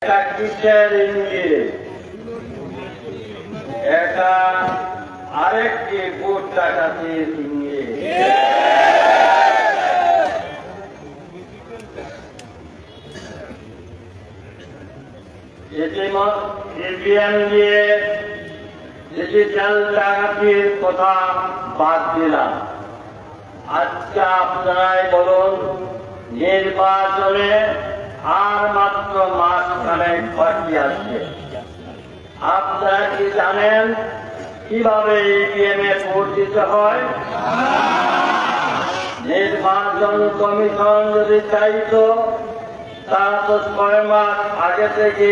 কিসের ইঙ্গিত? এটা আরেকটি ভোট ডাকাতির ইঙ্গিত। ইভিএম দিয়ে ডিজিটাল ডাকাতির কথা বাদ দিলাম। আজকে আপনারাই বলুন, নির্বাচনে আর মাত্র মাস খানেক বাকি আছে। আপনারা কি জানেন কিভাবে ইভিএম এ ভোট দিতে হয়? নির্বাচন কমিশন যদি চাইতো তারা তো 6 মাস আগে থেকে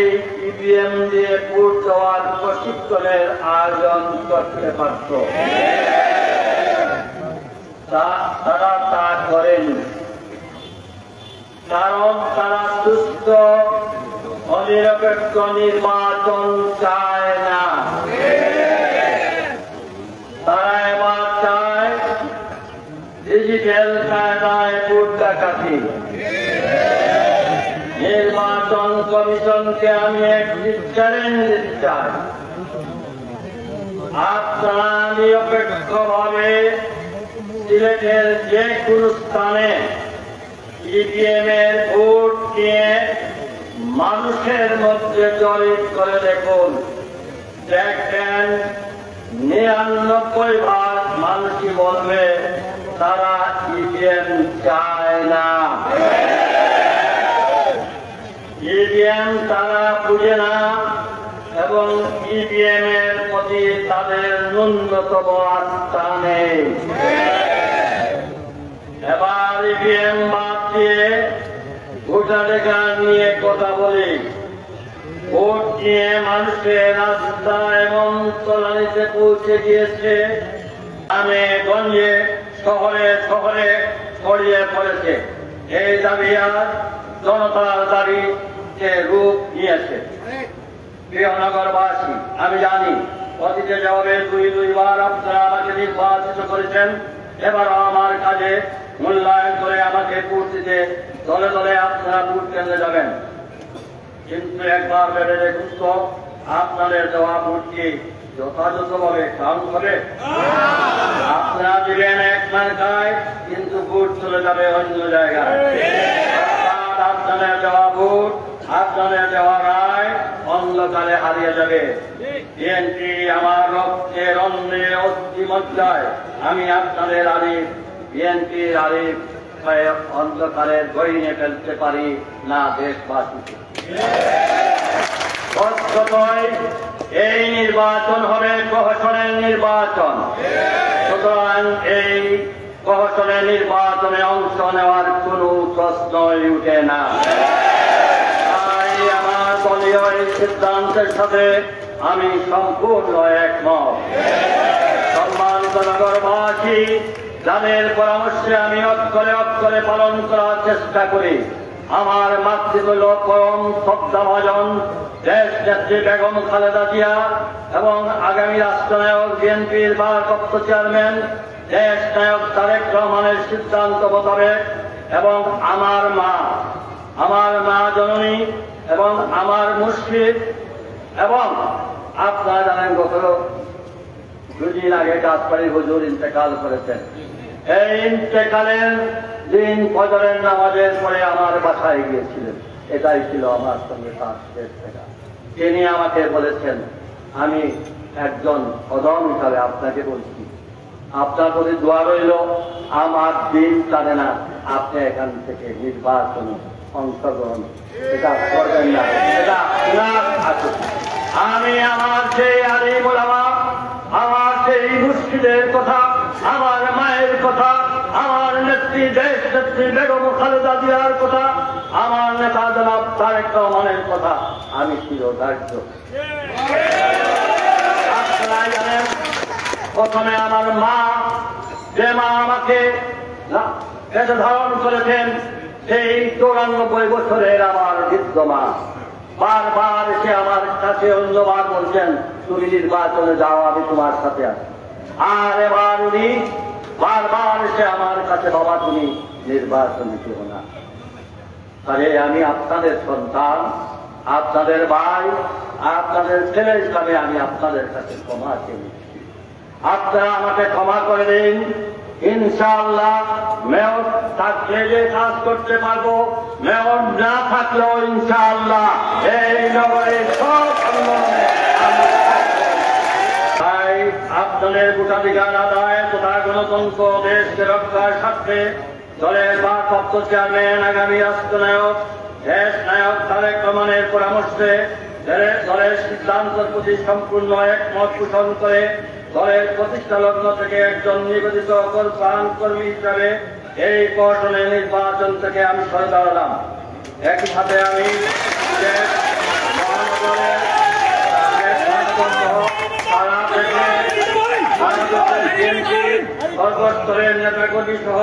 ইভিএম দিয়ে ভোট দেওয়ার প্রশিক্ষণের আয়োজন করতে পারত। তারা তা করেনি, কারণ তারা সুস্থ অনিরপেক্ষ নির্বাচন চায় না। তারা এবার চায় ডিজিটাল কায়দায় ভোট ডাকাতি। নির্বাচন কমিশনকে আমি একটি চ্যালেঞ্জ দিতে চাই, আপনারা নিরপেক্ষভাবে সিলেটের যে কোনো স্থানে ইভিএম এর ভোট নিয়ে মানুষের মধ্যে জরিপ করে দেখুন। দেখেন 99% মানুষই বলবে তারা ইভিএম চায় না। ইভিএম তারা বুঝে না এবং ইভিএম এর প্রতি তাদের ন্যূনতম আস্থা নেই। এবার ইভিএম বাদ দিয়ে ভোটাধিকার নিয়ে কথা বলি। ভোট নিয়ে মানুষের রাস্তা এবং তলানিতে পৌঁছে গিয়েছে, গ্রামে গঞ্জে শহরে শহরে ছড়িয়ে পড়েছে। এই দাবি আজ জনতার দাবিকে রূপ নিয়েছে। প্রিয় নগরবাসী, আমি জানি অতীতে জবাবে 2 বার আপনারা আমাকে নির্বাচিত করেছেন। এবারও আমার কাজে মূল্যায়ন করে আমাকে ভোট দিতে দলে দলে আপনারা ভোট কেন্দ্রে যাবেন। কিন্তু একবার ভেবে দেখুন তো, আপনাদের দেওয়া ভোট কি যথাযথভাবে কাউন্ট হবে? আপনারা দিবেন এক মার্কায়, কিন্তু ভোট চলে যাবে অন্য জায়গায়। আপনাদের দেওয়া ভোট, আপনাদের দেওয়া রায় অন্ধকারে হারিয়ে যাবে। বিএনপি আমার রক্তের অন্যের অস্থিমজ্জায়, আমি আপনাদের আরিফ, বিএনপির আরিফ অন্ধকারের গহীনে ফেলতে পারি না দেশবাসীকে। এই নির্বাচন হবে প্রহসনের নির্বাচন, সুতরাং এই প্রহসনের নির্বাচনে অংশ নেওয়ার কোন প্রশ্নই উঠে না। তাই আমার দলীয় এই সিদ্ধান্তের সাথে আমি সম্পূর্ণ একমত। সম্মানিত নগরবাসী, যাদের পরামর্শে আমি অক্ষরে অক্ষরে পালন করার চেষ্টা করি, আমার মাতৃতুল্য পরম শ্রদ্ধাভাজন দেশ নেত্রী বেগম খালেদা জিয়া এবং আগামী রাষ্ট্রনায়ক বিএনপির ভারপ্রাপ্ত চেয়ারম্যান দেশ নায়ক তারেক রহমানের সিদ্ধান্ত মোতাবেক এবং আমার মা জননী এবং আমার মুর্শিদ এবং আপনারা জানেন গত 2 দিন আগে কাজপাড়ি হুজুর ইন্তেকাল করেছেন। এই ইন্তেকালের দিন ফজরের নামাজের পরে আমার বাসায় গিয়েছিলেন। এটাই ছিল আমার সঙ্গে তার শেষ দেখা। তিনি আমাকে বলেছেন, আমি একজন অদম হিসাবে আপনাকে বলছি, আপনার প্রতি দোয়া রইল, আমার দিন জানে না আপনি এখান থেকে নির্বাচন অংশগ্রহণ এটা করবেন না, এটা আছে। আমি আমার সেই আলিম ওলামা, আমার সেই মুর্শিদের কথা, আমার মায়ের কথা, আমার নেত্রী দেশ নেত্রী বেগম খালেদা জিয়ার কথা, আমার নেতা জনাব তারেক রহমানের কথা আমি চিরদার্য। আপনারা জানেন, প্রথমে আমার মা, যে মা আমাকে পেটে ধারণ করেছেন, সেই 94 বছরের আমার বৃদ্ধ মা বারবার সে আমার কাছে অন্যবার বলছেন, তুমি নির্বাচনে যাও, আমি তোমার সাথে আছি। আর এবার উনি বারবার সে আমার কাছে, বাবা তুমি নির্বাচনে যেও না। আরে আমি আপনাদের সন্তান, আপনাদের ভাই, আপনাদের ছেলে হিসাবে আমি আপনাদের কাছে ক্ষমা চেয়ে আপনারা আমাকে ক্ষমা করে দিন। ইনশাআল্লাহ মেয়র থাকলে যে কাজ করতে পারবো, মেয়র না থাকলেও ইনশাআল্লাহ এই নগরের সব তাই আপনাদের ভোটাধিকার আদায় তথা গণতন্ত্র দেশকে রক্ষার স্বার্থে দলের ভারপ্রাপ্ত চেয়ারম্যান আগামী রাষ্ট্রনায়ক দেশ নায়ক তারেক রহমানের পরামর্শে দলের সিদ্ধান্তের প্রতি সম্পূর্ণ একমত পোষণ করে দলের প্রতিষ্ঠা লগ্ন থেকে একজন নিবেদিত কর্মী হিসাবে এই পর্যটনের নির্বাচন থেকে আমি সরে দাঁড়ালাম। একই সাথে আমি মহানগরের সর্বস্তরের নেতাকর্মী সহ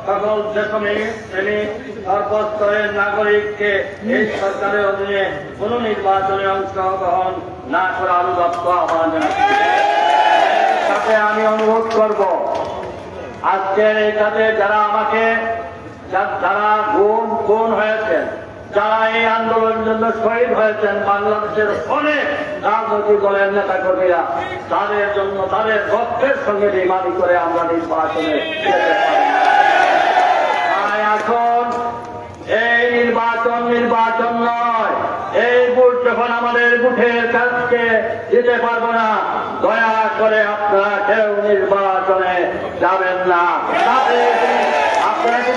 সকল দেশপ্রেমী সর্বস্তরের নাগরিককে এই সরকারের অধীনে কোন নির্বাচনে অংশগ্রহণ না করার অনুরোধ আহ্বান জানাচ্ছি। সাথে আমি অনুরোধ করব আজকের এই কাজে যারা গুম হয়েছেন, যারা এই আন্দোলনের জন্য শহীদ হয়েছেন, বাংলাদেশের অনেক রাজনৈতিক দলের নেতা কর্মীরা, তাদের জন্য তাদের রক্তের সঙ্গে বেইমানি করে আমরা নির্বাচনে যেতে পারি। এখন এই নির্বাচন নয়, এই ভোট যখন আমাদের বুথের কাছকে দিতে পারবো না, দয়া করে আপনারা কেউ নির্বাচনে যাবেন না। আপনারা কি